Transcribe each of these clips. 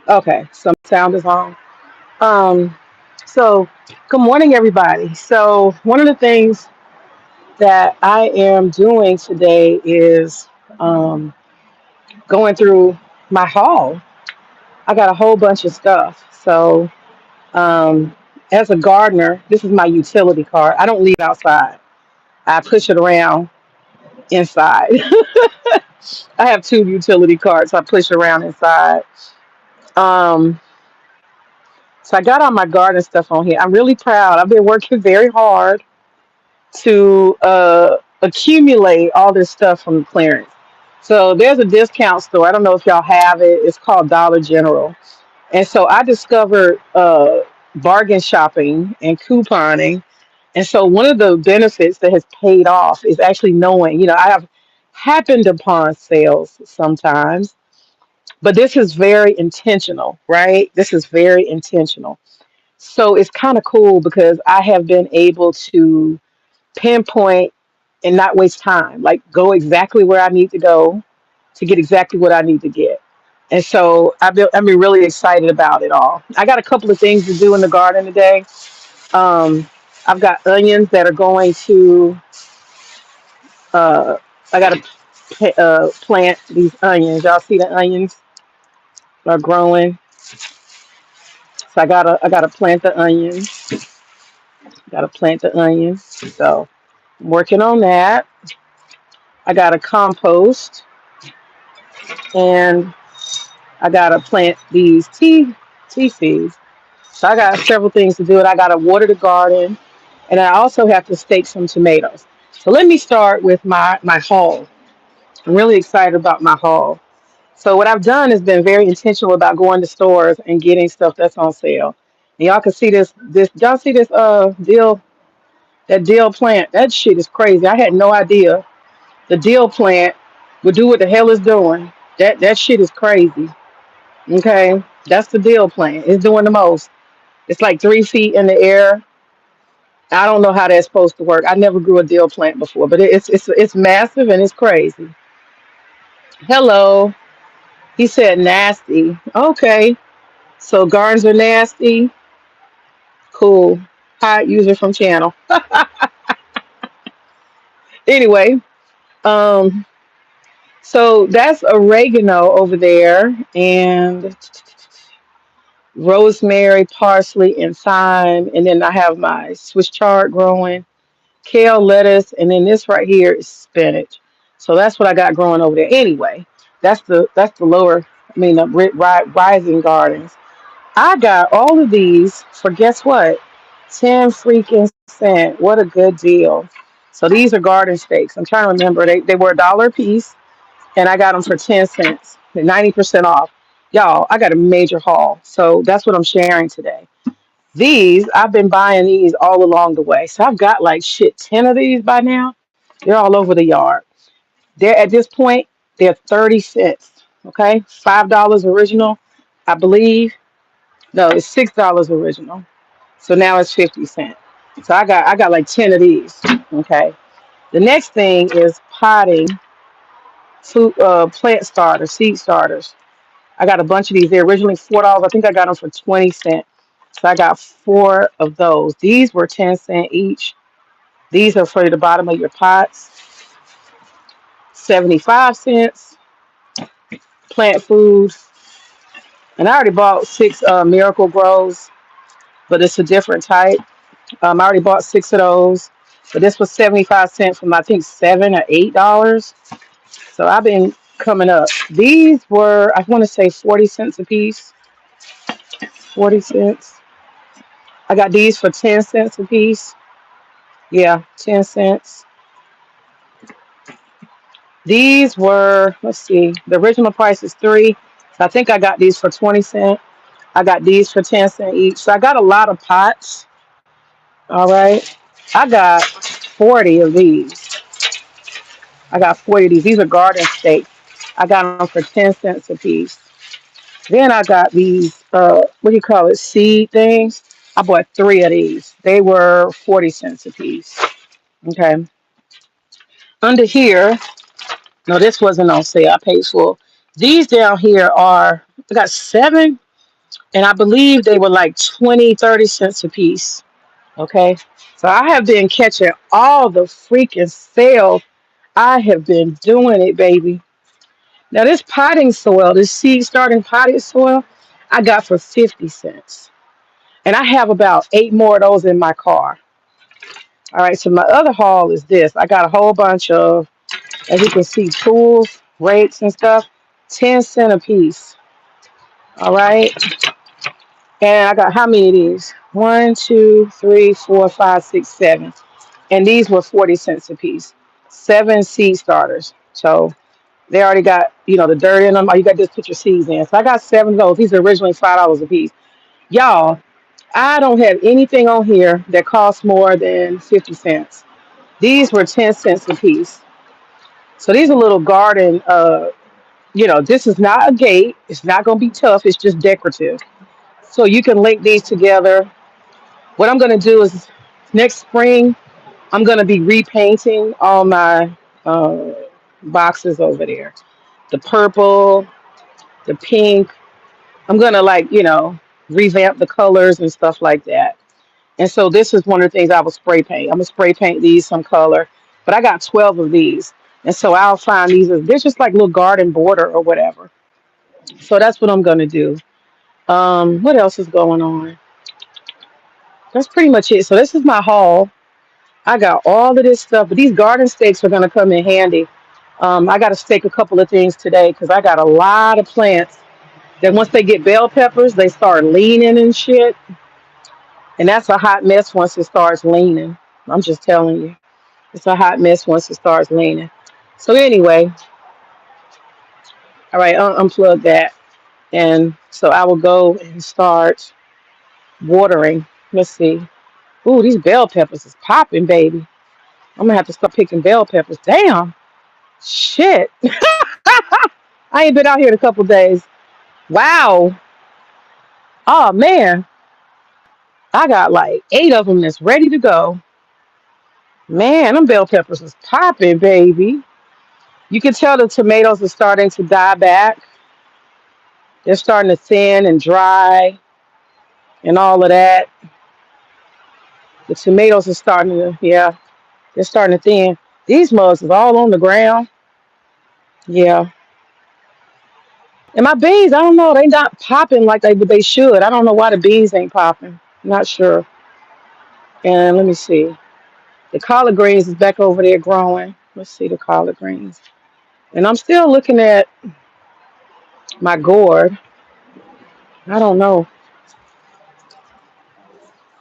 Okay, some sound is on. Um, so good morning, everybody. So one of the things that I am doing today is going through my haul. I got a whole bunch of stuff. So um, as a gardener, this is my utility cart. I don't leave outside. I push it around inside. I have two utility carts. I push around inside. Um, so I got all my garden stuff on here. I'm really proud. I've been working very hard to accumulate all this stuff from clearance. So there's a discount store. I don't know if y'all have it. It's called Dollar General. And so I discovered bargain shopping and couponing. And so one of the benefits that has paid off is actually knowing, I have happened upon sales sometimes, but this is very intentional, right? This is very intentional. So it's kind of cool because I have been able to pinpoint and not waste time, like go exactly where I need to go to get exactly what I need to get. And so I've been really excited about it all. I got a couple of things to do in the garden today. Um, I've got onions that are going to, uh, I got to plant these onions. Y'all see the onions are growing. So I gotta plant the onions. Gotta plant the onions. So I'm working on that. I gotta compost and I gotta plant these tea seeds. So I got several things to do, and I gotta water the garden, and I also have to stake some tomatoes. So let me start with my haul. I'm really excited about my haul. So what I've done is been very intentional about going to stores and getting stuff that's on sale. And y'all can see this y'all see this deal, that deal plant. That shit is crazy. I had no idea the deal plant would do what the hell it's doing. That shit is crazy. Okay, that's the deal plant. It's doing the most. It's like 3 feet in the air. I don't know how that's supposed to work. I never grew a deal plant before, but it's massive and it's crazy. Hello, he said nasty. Okay, so gardens are nasty. Cool. Hi, user from channel. Anyway, um, so that's oregano over there, and rosemary, parsley, and thyme, and then I have my Swiss chard growing, kale, lettuce, and then this right here is spinach. So that's what I got growing over there. Anyway, that's the lower, I mean, the rising gardens. I got all of these for guess what? 10 freaking cent. What a good deal. So these are garden stakes. I'm trying to remember. They were $1 a piece, and I got them for 10 cents. They're 90% off. Y'all, I got a major haul. So that's what I'm sharing today. These, I've been buying these all along the way. So I've got like shit, 10 of these by now. They're all over the yard. They're at this point, they're 30 cents. Okay. $5 original, I believe. No, it's $6 original. So now it's 50 cents. So I got like 10 of these. Okay. The next thing is potting food plant starters, seed starters. I got a bunch of these. They're originally $4. I think I got them for 20 cents. So I got four of those. These were 10 cents each. These are for the bottom of your pots, 75 cents. Plant food. And I already bought six Miracle Grows, but it's a different type. I already bought six of those, but this was 75 cents from I think $7 or $8. So I've been coming up. These were I want to say 40 cents a piece. 40 cents. I got these for 10 cents a piece. Yeah, 10 cents. These were, let's see, the original price is three. So I think I got these for 20 cents. I got these for 10 cents each. So I got a lot of pots. All right. I got 40 of these. I got 40 of these. These are garden steak. I got them for 10 cents a piece. Then I got these, what do you call it, seed things. I bought three of these. They were 40 cents a piece. Okay. Under here, no, this wasn't on sale. I paid for these down here are, I got seven. and I believe they were like 20, 30 cents a piece. Okay. So I have been catching all the freaking sales. I have been doing it, baby. Now this potting soil, this seed starting potting soil, I got for 50 cents. And I have about 8 more of those in my car. All right, so my other haul is this. I got a whole bunch of, as you can see, tools, rakes and stuff, 10 cent a piece. All right. And I got how many of these? One, two, three, four, five, six, seven. And these were 40 cents a piece. 7 seed starters. So they already got, the dirt in them. All you got to do is put your seeds in. So I got 7 of those. These are originally $5 a piece. Y'all, I don't have anything on here that costs more than 50 cents. These were 10 cents a piece. So these are little garden, this is not a gate. It's not going to be tough. It's just decorative. So you can link these together. What I'm going to do is next spring, I'm going to be repainting all my uh, boxes over there. The purple, the pink. I'm going to revamp the colors and stuff like that. And so this is one of the things I will spray paint. I'm going to spray paint these some color. But I got 12 of these. And so I'll find these. They're just like little garden border or whatever. So that's what I'm going to do. What else is going on? That's pretty much it. So this is my haul. I got all of this stuff, but these garden stakes are going to come in handy. I got to stake a couple of things today because I got a lot of plants that once they get bell peppers, they start leaning and shit. And that's a hot mess once it starts leaning. I'm just telling you. It's a hot mess once it starts leaning. So anyway, all right, unplug that. And so I will go and start watering. Let's see. Ooh, these bell peppers is popping, baby. I'm gonna have to start picking bell peppers. Damn. Shit. I ain't been out here in a couple days. Wow. Oh man. I got like 8 of them that's ready to go. Man, them bell peppers is popping, baby. You can tell the tomatoes are starting to die back. They're starting to thin and dry and all of that. The tomatoes are starting to, yeah, they're starting to thin. These mugs is all on the ground. Yeah. And my beans, I don't know, they not popping like they should. I don't know why the beans ain't popping. Not sure. And let me see. The collard greens is back over there growing. Let's see the collard greens. And I'm still looking at my gourd. I don't know.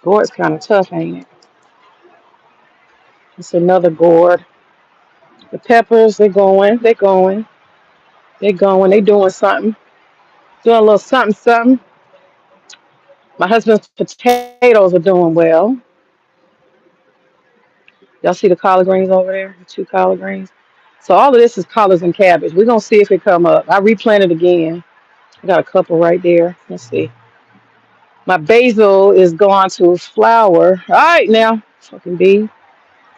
Gourd's kind of tough, ain't it? It's another gourd. The peppers, they're going. They're going. They're going. They're doing something. Doing a little something, something. My husband's potatoes are doing well. Y'all see the collard greens over there? The 2 collard greens. So all of this is collards and cabbage. We're gonna see if it come up. I replanted again. I got a couple right there. Let's see. My basil is going to flower. All right now, fucking bee.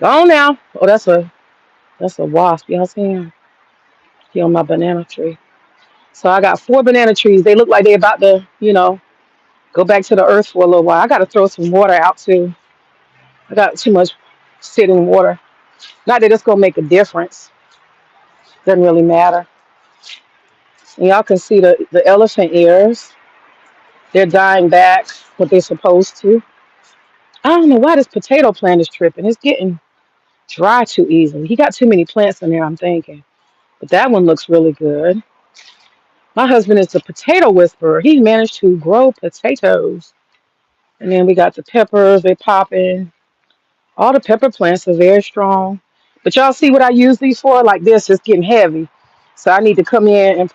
Go on now. Oh, that's a wasp. Y'all see him? He on my banana tree. So I got 4 banana trees. They look like they about to, go back to the earth for a little while. I got to throw some water out too. I got too much sitting water. Not that it's gonna make a difference. Doesn't really matter. And y'all can see the elephant ears. They're dying back what they're supposed to. I don't know why this potato plant is tripping. It's getting dry too easily. He got too many plants in there, I'm thinking. But that one looks really good. My husband is the potato whisperer. He managed to grow potatoes. And then we got the peppers, they popping. All the pepper plants are very strong. But y'all see what I use these for? Like this, it's getting heavy. So I need to come in and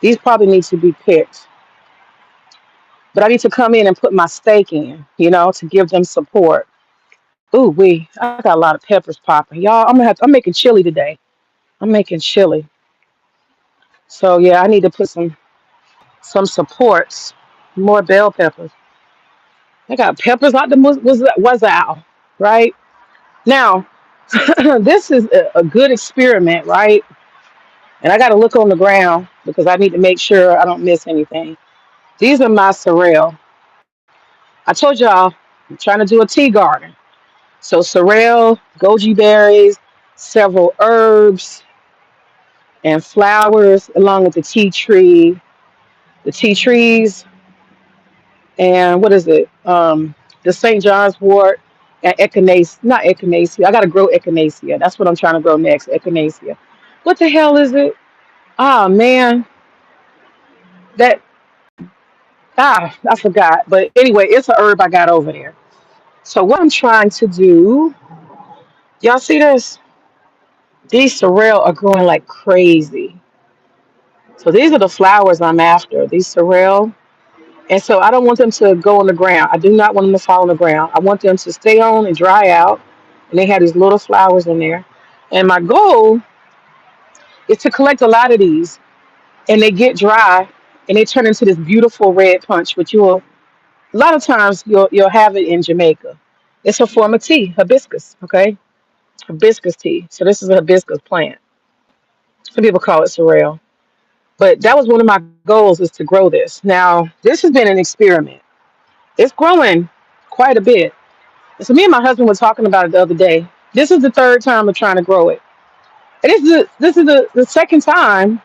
these probably need to be picked. But I need to come in and put my stake in, to give them support. Ooh, I got a lot of peppers popping. Y'all, I'm making chili today. I'm making chili. So yeah, I need to put some supports. More bell peppers. I got peppers like the was out, right? Now, this is a good experiment, right? And I got to look on the ground because I need to make sure I don't miss anything. These are my sorrel. I told y'all I'm trying to do a tea garden. So sorrel, goji berries, several herbs and flowers, along with the tea tree, the tea trees, and what is it? The St. John's wort and echinacea. Not echinacea. I gotta grow echinacea. That's what I'm trying to grow next. Echinacea. What the hell is it? Oh man, that I forgot. But anyway, it's a herb I got over there. So what I'm trying to do, y'all see this? These sorrel are growing like crazy. So these are the flowers I'm after. These sorrel. And so I don't want them to go on the ground. I do not want them to fall on the ground. I want them to stay on and dry out. And they have these little flowers in there. And my goal is to collect a lot of these. And they get dry and they turn into this beautiful red punch, which you'll a lot of times you'll have it in Jamaica. It's a form of tea, hibiscus, okay? Hibiscus tea. So this is a hibiscus plant. Some people call it sorrel. But that was one of my goals is to grow this. Now, this has been an experiment. It's growing quite a bit. So me and my husband were talking about it the other day. This is the third time we're trying to grow it. And this is the second time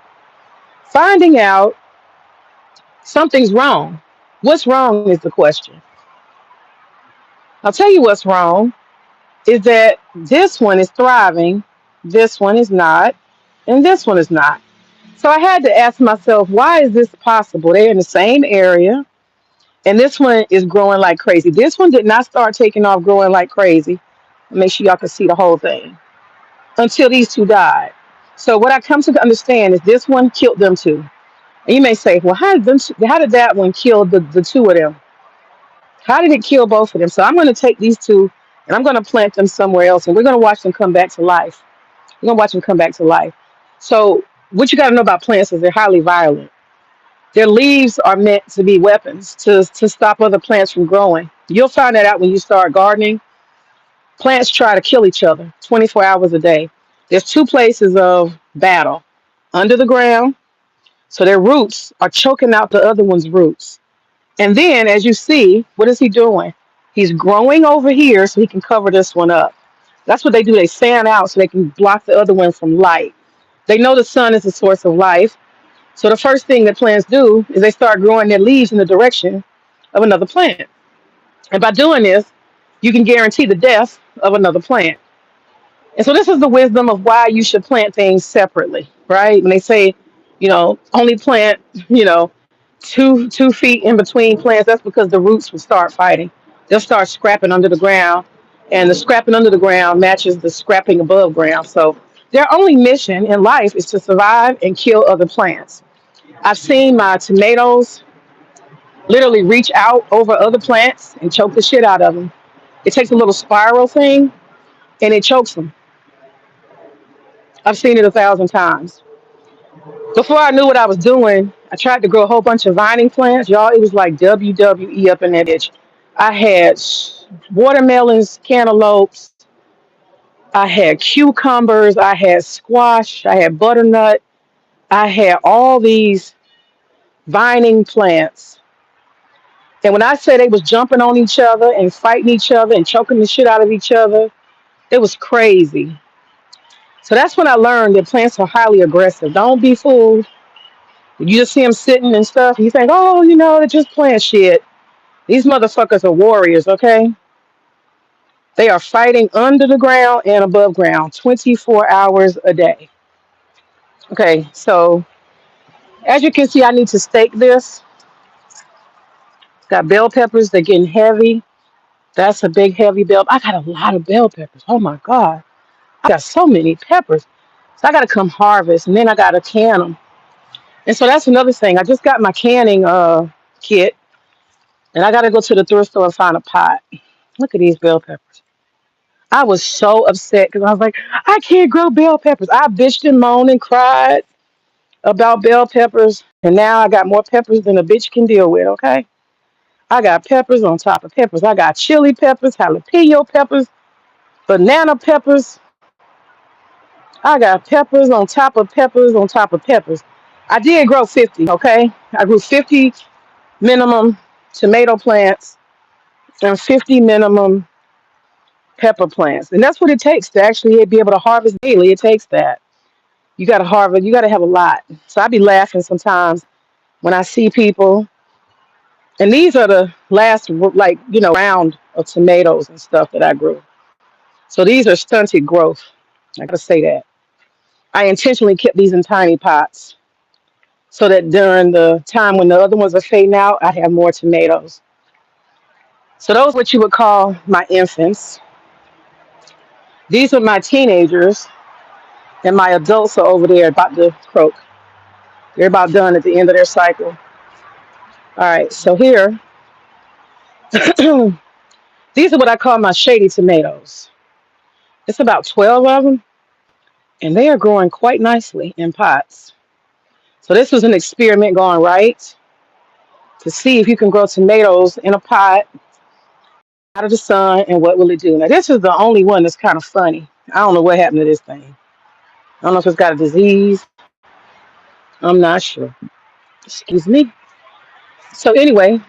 finding out something's wrong. What's wrong is the question. I'll tell you what's wrong is that this one is thriving, this one is not, and this one is not. So I had to ask myself, why is this possible? They're in the same area, and this one is growing like crazy. This one did not start taking off growing like crazy. Make sure y'all can see the whole thing until these two died. So what I come to understand is this one killed them too. And you may say, well, how did that one kill the two of them? How did it kill both of them? So I'm going to take these two and I'm going to plant them somewhere else, and we're going to watch them come back to life. We're going to watch them come back to life. So what you got to know about plants is they're highly violent. Their leaves are meant to be weapons to stop other plants from growing. You'll find that out when you start gardening. Plants try to kill each other 24 hours a day. There's two places of battle under the ground, so their roots are choking out the other one's roots. And then, as you see, what is he doing? He's growing over here so he can cover this one up. That's what they do. They fan out so they can block the other one from light. They know the sun is the source of life. So the first thing that plants do is they start growing their leaves in the direction of another plant. And by doing this, you can guarantee the death of another plant. And so this is the wisdom of why you should plant things separately, right? When they say, only plant, you know, 2 feet in between plants, that's because the roots will start fighting. They'll start scrapping under the ground, and the scrapping under the ground matches the scrapping above ground. So their only mission in life is to survive and kill other plants. I've seen my tomatoes literally reach out over other plants and choke the shit out of them. It takes a little spiral thing and it chokes them. I've seen it 1,000 times. Before I knew what I was doing, I tried to grow a whole bunch of vining plants. Y'all, it was like WWE up in that bitch. I had watermelons, cantaloupes, I had cucumbers, I had squash, I had butternut, I had all these vining plants. And when I say they was jumping on each other and fighting each other and choking the shit out of each other, it was crazy. So that's when I learned that plants are highly aggressive. Don't be fooled. You just see them sitting and stuff. You think, oh, they're just plant shit. These motherfuckers are warriors, okay? They are fighting under the ground and above ground 24 hours a day. Okay, so as you can see, I need to stake this. Got bell peppers. They're getting heavy. That's a big, heavy bell. I got a lot of bell peppers. Oh, my God. I got so many peppers. So I got to come harvest, and then I got to can them. And so that's another thing. I just got my canning kit, and I got to go to the thrift store and find a pot. Look at these bell peppers. I was so upset because I was like, I can't grow bell peppers. I bitched and moaned and cried about bell peppers, and now I got more peppers than a bitch can deal with, okay? I got peppers on top of peppers. I got chili peppers, jalapeno peppers, banana peppers. I got peppers on top of peppers on top of peppers. I did grow 50, okay? I grew 50 minimum tomato plants and 50 minimum pepper plants. And that's what it takes to actually be able to harvest daily. It takes that. You got to harvest, you got to have a lot. So I be laughing sometimes when I see people, and these are the last, like, round of tomatoes and stuff that I grew. So these are stunted growth. I got to say that. I intentionally kept these in tiny pots so that during the time when the other ones are fading out, I'd have more tomatoes. So those are what you would call my infants. These are my teenagers, and my adults are over there about to croak. They're about done at the end of their cycle. All right, so here, these are what I call my shady tomatoes. It's about 12 of them, and they are growing quite nicely in pots. So this was an experiment going right to see if you can grow tomatoes in a pot out of the sun, and what will it do. Now, this is the only one that's kind of funny. I don't know what happened to this thing. I don't know if it's got a disease. I'm not sure. Excuse me. So anyway,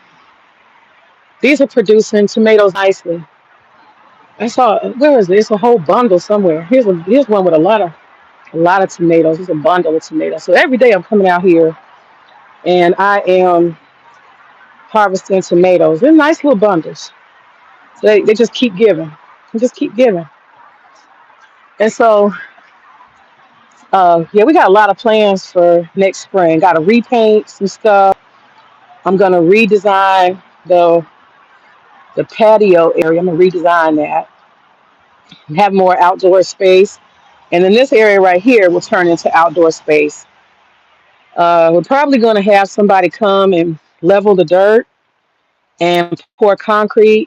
these are producing tomatoes nicely. I saw, where is this? A whole bundle somewhere. Here's one with a lot of tomatoes. It's a bundle of tomatoes. So every day I'm coming out here and I am harvesting tomatoes in nice little bundles. So they just keep giving. They just keep giving. And so yeah, we got a lot of plans for next spring. Got to repaint some stuff. I'm gonna redesign the patio area. I'm gonna redesign that and have more outdoor space. And then this area right here will turn into outdoor space. We're probably going to have somebody come and level the dirt and pour concrete